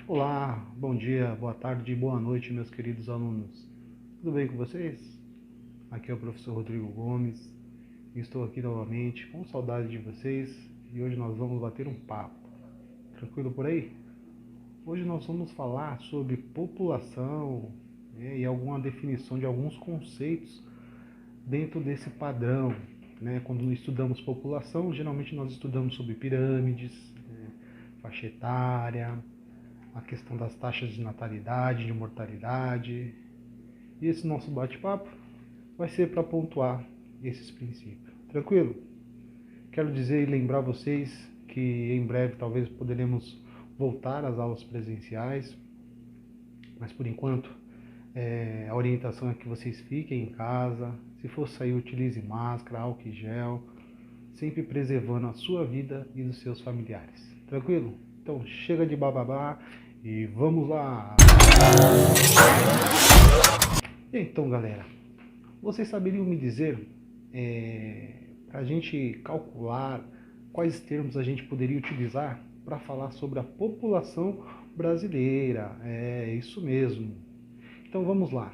Olá, bom dia, boa tarde, boa noite, meus queridos alunos. Tudo bem com vocês? Aqui é o professor Rodrigo Gomes e estou aqui novamente com saudade de vocês e hoje nós vamos bater um papo. Tranquilo por aí? Hoje nós vamos falar sobre população e alguma definição de alguns conceitos dentro desse padrão. Quando estudamos população, geralmente nós estudamos sobre pirâmides, faixa etária, a questão das taxas de natalidade, de mortalidade. E esse nosso bate-papo vai ser para pontuar esses princípios. Tranquilo? Quero dizer e lembrar vocês que em breve talvez poderemos voltar às aulas presenciais, mas por enquanto a orientação é que vocês fiquem em casa. Se for sair, utilize máscara, álcool e gel, sempre preservando a sua vida e dos seus familiares. Tranquilo? Então chega de bababá e vamos lá! Então, galera, vocês saberiam me dizer, para a gente calcular quais termos a gente poderia utilizar para falar sobre a população brasileira? É isso mesmo. Então vamos lá,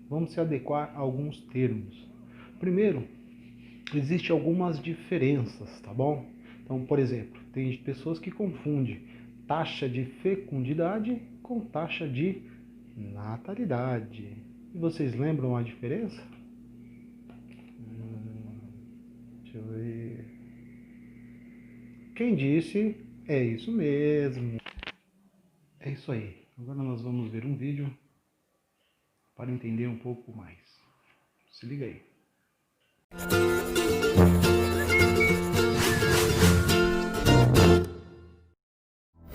vamos se adequar a alguns termos. Primeiro, existem algumas diferenças, tá bom? Então, por exemplo, tem pessoas que confundem taxa de fecundidade com taxa de natalidade. E vocês lembram a diferença? Deixa eu ver. Quem disse? É isso mesmo. É isso aí. Agora nós vamos ver um vídeo para entender um pouco mais. Se liga aí.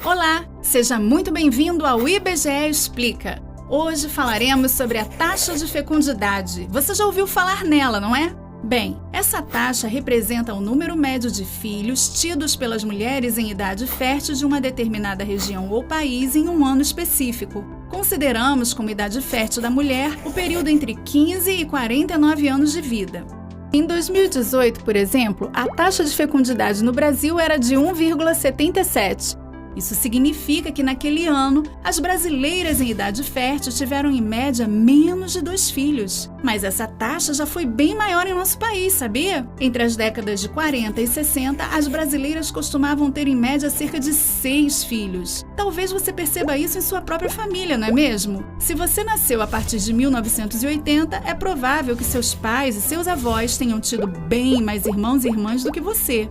Olá, seja muito bem-vindo ao IBGE Explica. Hoje falaremos sobre a taxa de fecundidade. Você já ouviu falar nela, não é? Bem, essa taxa representa o número médio de filhos tidos pelas mulheres em idade fértil de uma determinada região ou país em um ano específico. Consideramos como idade fértil da mulher o período entre 15 e 49 anos de vida. Em 2018, por exemplo, a taxa de fecundidade no Brasil era de 1,77. Isso significa que naquele ano, as brasileiras em idade fértil tiveram em média menos de 2 filhos. Mas essa taxa já foi bem maior em nosso país, sabia? Entre as décadas de 40 e 60, as brasileiras costumavam ter em média cerca de 6 filhos. Talvez você perceba isso em sua própria família, não é mesmo? Se você nasceu a partir de 1980, é provável que seus pais e seus avós tenham tido bem mais irmãos e irmãs do que você.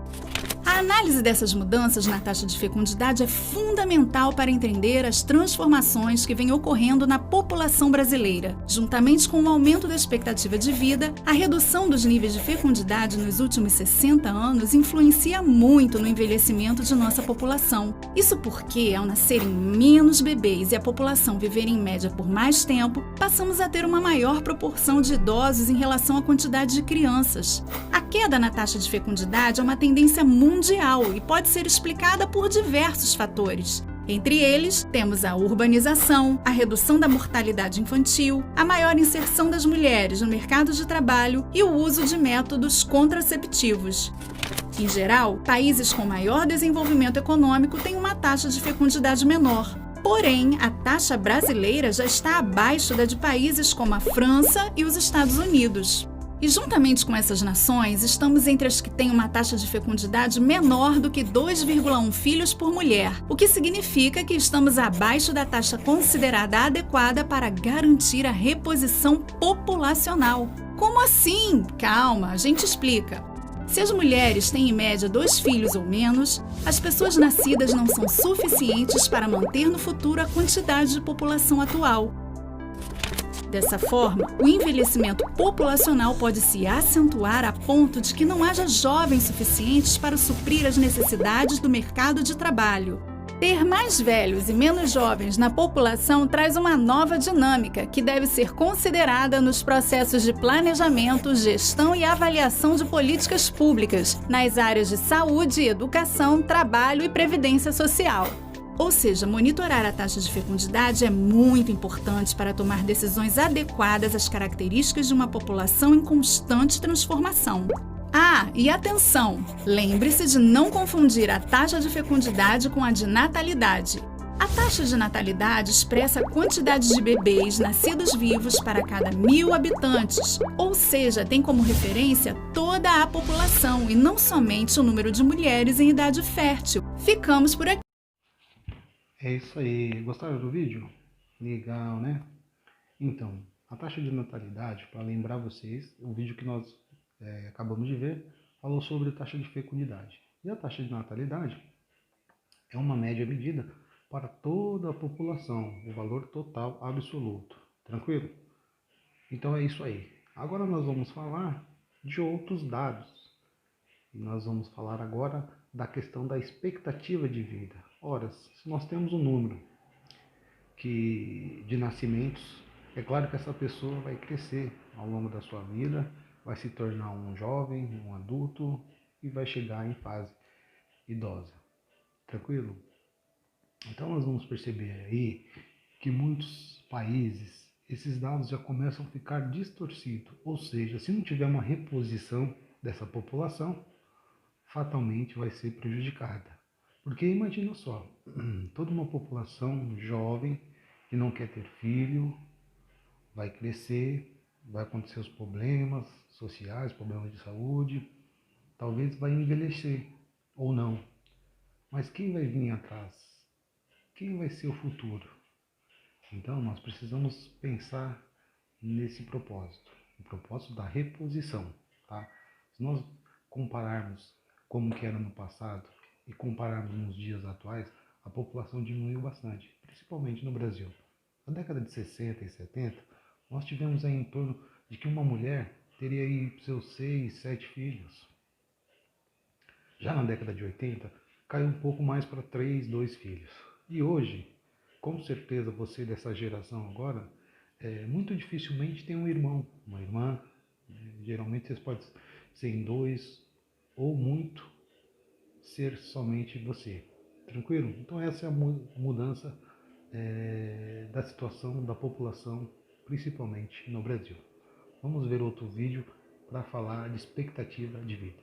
A análise dessas mudanças na taxa de fecundidade é fundamental para entender as transformações que vêm ocorrendo na população brasileira. Juntamente com o aumento da expectativa de vida, a redução dos níveis de fecundidade nos últimos 60 anos influencia muito no envelhecimento de nossa população. Isso porque, ao nascerem menos bebês e a população viver em média por mais tempo, passamos a ter uma maior proporção de idosos em relação à quantidade de crianças. A queda na taxa de fecundidade é uma tendência mundial e pode ser explicada por diversos fatores. Entre eles, temos a urbanização, a redução da mortalidade infantil, a maior inserção das mulheres no mercado de trabalho e o uso de métodos contraceptivos. Em geral, países com maior desenvolvimento econômico têm uma taxa de fecundidade menor. Porém, a taxa brasileira já está abaixo da de países como a França e os Estados Unidos. E juntamente com essas nações, estamos entre as que têm uma taxa de fecundidade menor do que 2,1 filhos por mulher, o que significa que estamos abaixo da taxa considerada adequada para garantir a reposição populacional. Como assim? Calma, a gente explica. Se as mulheres têm em média 2 filhos ou menos, as pessoas nascidas não são suficientes para manter no futuro a quantidade de população atual. Dessa forma, o envelhecimento populacional pode se acentuar a ponto de que não haja jovens suficientes para suprir as necessidades do mercado de trabalho. Ter mais velhos e menos jovens na população traz uma nova dinâmica que deve ser considerada nos processos de planejamento, gestão e avaliação de políticas públicas nas áreas de saúde, educação, trabalho e previdência social. Ou seja, monitorar a taxa de fecundidade é muito importante para tomar decisões adequadas às características de uma população em constante transformação. Ah, e atenção! Lembre-se de não confundir a taxa de fecundidade com a de natalidade. A taxa de natalidade expressa a quantidade de bebês nascidos vivos para cada 1.000 habitantes, ou seja, tem como referência toda a população e não somente o número de mulheres em idade fértil. Ficamos por aqui. É isso aí. Gostaram do vídeo? Legal, né? Então, a taxa de natalidade, para lembrar vocês, o vídeo que nós acabamos de ver falou sobre taxa de fecundidade. E a taxa de natalidade é uma média medida para toda a população, o valor total absoluto. Tranquilo? Então é isso aí. Agora nós vamos falar de outros dados. E nós vamos falar agora da questão da expectativa de vida. Ora, se nós temos um número de nascimentos, é claro que essa pessoa vai crescer ao longo da sua vida, vai se tornar um jovem, um adulto e vai chegar em fase idosa. Tranquilo? Então nós vamos perceber aí que muitos países, esses dados já começam a ficar distorcidos, ou seja, se não tiver uma reposição dessa população, fatalmente vai ser prejudicada. Porque imagina só, toda uma população jovem que não quer ter filho, vai crescer, vai acontecer os problemas sociais, problemas de saúde, talvez vai envelhecer ou não. Mas quem vai vir atrás? Quem vai ser o futuro? Então nós precisamos pensar nesse propósito, o propósito da reposição. Tá? Se nós compararmos como que era no passado e compararmos nos dias atuais, a população diminuiu bastante, principalmente no Brasil. Na década de 60 e 70, nós tivemos aí em torno de que uma mulher teria aí seus 6, 7 filhos. Já na década de 80, caiu um pouco mais para 3, 2 filhos. E hoje, com certeza você dessa geração agora, muito dificilmente tem um irmão, uma irmã. Geralmente vocês podem ser em 2 ou muito ser somente você. Tranquilo? Então essa é a mudança da situação da população, principalmente no Brasil. Vamos ver outro vídeo para falar de expectativa de vida.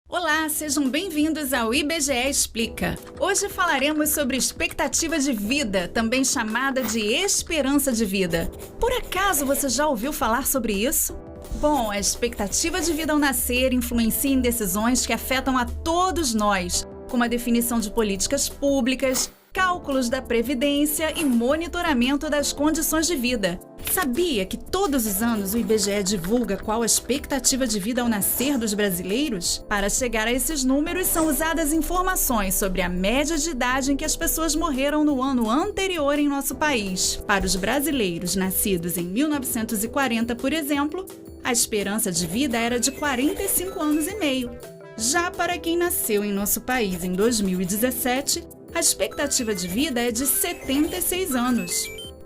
Olá, sejam bem-vindos ao IBGE Explica. Hoje falaremos sobre expectativa de vida, também chamada de esperança de vida. Por acaso você já ouviu falar sobre isso? Bom, a expectativa de vida ao nascer influencia em decisões que afetam a todos nós, como a definição de políticas públicas, cálculos da previdência e monitoramento das condições de vida. Sabia que todos os anos o IBGE divulga qual a expectativa de vida ao nascer dos brasileiros? Para chegar a esses números são usadas informações sobre a média de idade em que as pessoas morreram no ano anterior em nosso país. Para os brasileiros nascidos em 1940, por exemplo, a esperança de vida era de 45 anos e meio. Já para quem nasceu em nosso país em 2017, a expectativa de vida é de 76 anos.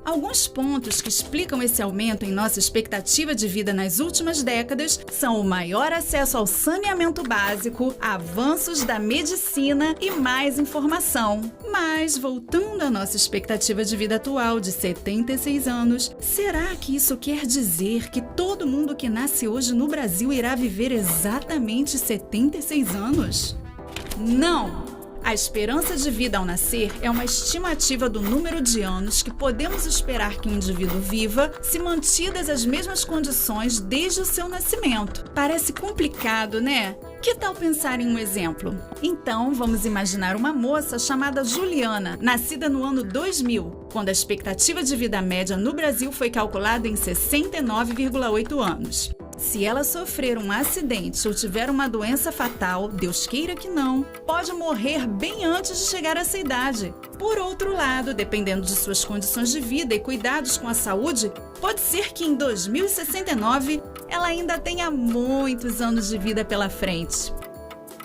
Alguns pontos que explicam esse aumento em nossa expectativa de vida nas últimas décadas são o maior acesso ao saneamento básico, avanços da medicina e mais informação. Mas, voltando à nossa expectativa de vida atual de 76 anos, será que isso quer dizer que todo mundo que nasce hoje no Brasil irá viver exatamente 76 anos? Não! A esperança de vida ao nascer é uma estimativa do número de anos que podemos esperar que um indivíduo viva se mantidas as mesmas condições desde o seu nascimento. Parece complicado, né? Que tal pensar em um exemplo? Então, vamos imaginar uma moça chamada Juliana, nascida no ano 2000, quando a expectativa de vida média no Brasil foi calculada em 69,8 anos. Se ela sofrer um acidente ou tiver uma doença fatal, Deus queira que não, pode morrer bem antes de chegar a essa idade. Por outro lado, dependendo de suas condições de vida e cuidados com a saúde, pode ser que em 2069 ela ainda tenha muitos anos de vida pela frente.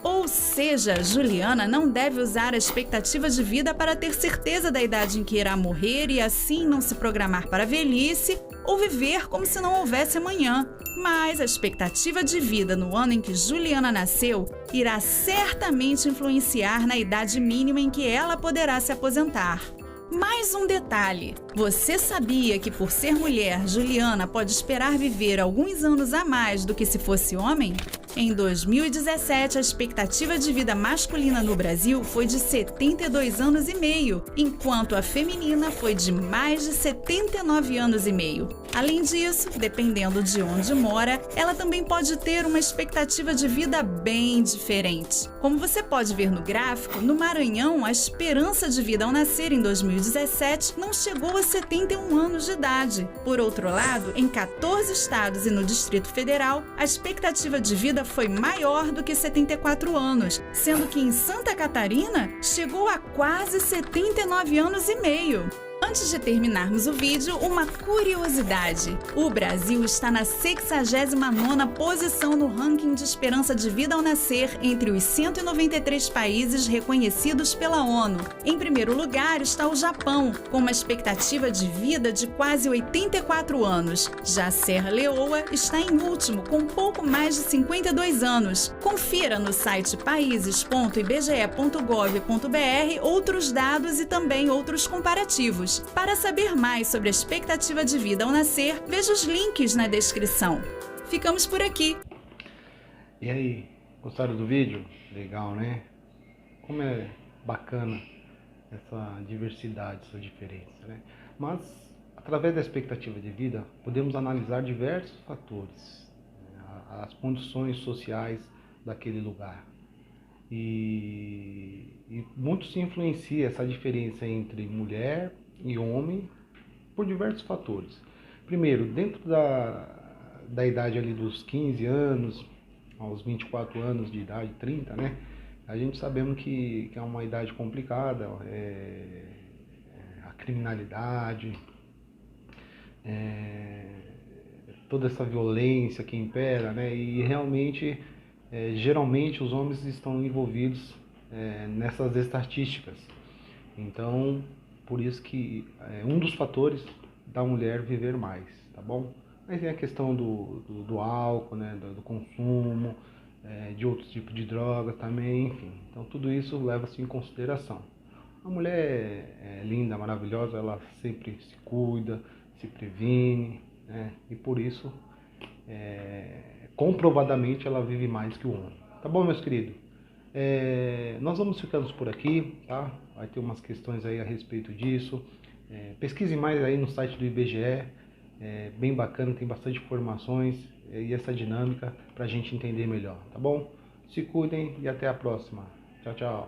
Ou seja, Juliana não deve usar a expectativa de vida para ter certeza da idade em que irá morrer e assim não se programar para a velhice ou viver como se não houvesse amanhã. Mas a expectativa de vida no ano em que Juliana nasceu irá certamente influenciar na idade mínima em que ela poderá se aposentar. Mais um detalhe: você sabia que por ser mulher, Juliana pode esperar viver alguns anos a mais do que se fosse homem? Em 2017, a expectativa de vida masculina no Brasil foi de 72 anos e meio, enquanto a feminina foi de mais de 79 anos e meio. Além disso, dependendo de onde mora, ela também pode ter uma expectativa de vida bem diferente. Como você pode ver no gráfico, no Maranhão, a esperança de vida ao nascer em 2017 não chegou a 71 anos de idade. Por outro lado, em 14 estados e no Distrito Federal, a expectativa de vida foi maior do que 74 anos, sendo que em Santa Catarina chegou a quase 79 anos e meio. Antes de terminarmos o vídeo, uma curiosidade. O Brasil está na 69ª posição no ranking de esperança de vida ao nascer entre os 193 países reconhecidos pela ONU. Em primeiro lugar está o Japão, com uma expectativa de vida de quase 84 anos. Já Serra Leoa está em último, com pouco mais de 52 anos. Confira no site países.ibge.gov.br outros dados e também outros comparativos. Para saber mais sobre a expectativa de vida ao nascer, veja os links na descrição. Ficamos por aqui. E aí, gostaram do vídeo? Legal, né? Como é bacana essa diversidade, essa diferença, né? Mas, através da expectativa de vida, podemos analisar diversos fatores, né? As condições sociais daquele lugar. E muito se influencia essa diferença entre mulher e homem por diversos fatores. Primeiro, dentro da idade ali dos 15 anos, aos 24 anos de idade, 30, né? A gente sabemos que é uma idade complicada, a criminalidade, toda essa violência que impera, né? E realmente, geralmente os homens estão envolvidos nessas estatísticas. Então, por isso que é um dos fatores da mulher viver mais, tá bom? Mas tem a questão do álcool, né, do consumo, de outros tipos de drogas também, enfim. Então tudo isso leva-se em consideração. A mulher é linda, maravilhosa, ela sempre se cuida, se previne, né? E por isso, comprovadamente, ela vive mais que o homem. Tá bom, meus queridos? Nós vamos ficando por aqui, tá? Vai ter umas questões aí a respeito disso. Pesquise mais aí no site do IBGE, bem bacana, tem bastante informações e essa dinâmica para a gente entender melhor, tá bom? Se cuidem e até a próxima. Tchau, tchau.